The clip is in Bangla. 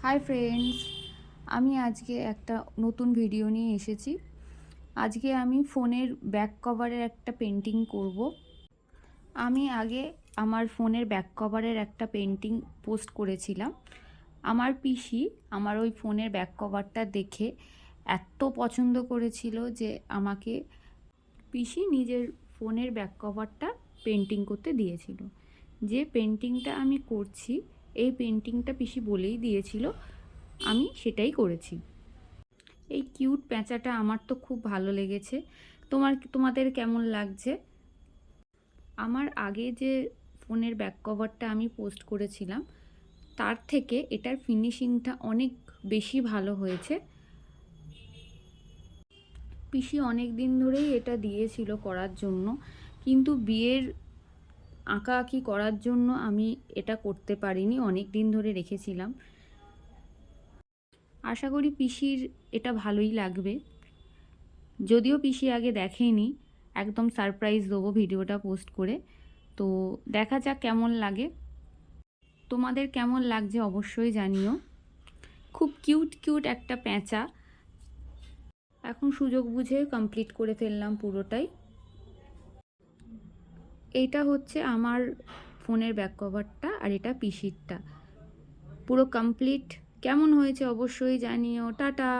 হাই ফ্রেন্ডস, আমি আজকে একটা নতুন ভিডিও নিয়ে এসেছি। আজকে আমি ফোনের ব্যাক কভারের একটা পেন্টিং করব। আমি আগে আমার ফোনের ব্যাক কভারের একটা পেন্টিং পোস্ট করেছিলাম। আমার পিসি আমার ওই ফোনের ব্যাক কভারটা দেখে এত পছন্দ করেছিল যে আমাকে পিসি নিজের ফোনের ব্যাক কভারটা পেন্টিং করতে দিয়েছিল। যে পেন্টিংটা আমি করছি, এই পেন্টিংটা পিসি বলেই দিয়েছিল, আমি সেটাই করেছি। এই কিউট প্যাঁচাটা আমার তো খুব ভালো লেগেছে। তোমাদের কেমন লাগছে? আমার আগে যে ফোনের ব্যাক কভারটা আমি পোস্ট করেছিলাম তার থেকে এটার ফিনিশিংটা অনেক বেশি ভালো হয়েছে। পিসি অনেক দিন ধরেই এটা দিয়েছিল করার জন্য, কিন্তু বিয়ের আঁকাআঁকি করার জন্য আমি এটা করতে পারিনি, অনেক দিন ধরে রেখেছিলাম। আশা করি পিসির এটা ভালোই লাগবে। যদিও পিসি আগে দেখেনি, একদম সারপ্রাইজ দেবো ভিডিওটা পোস্ট করে। তো দেখা যাক কেমন লাগে। তোমাদের কেমন লাগছে অবশ্যই জানিও। খুব কিউট কিউট একটা প্যাঁচা। এখন সুযোগ বুঝে কমপ্লিট করে ফেললাম পুরোটাই। এইটা হচ্ছে আমার ফোনের ব্যাক কভারটা, আর এটা পিসিরটা। পুরো কমপ্লিট। কেমন হয়েছে অবশ্যই জানিও। টাটা।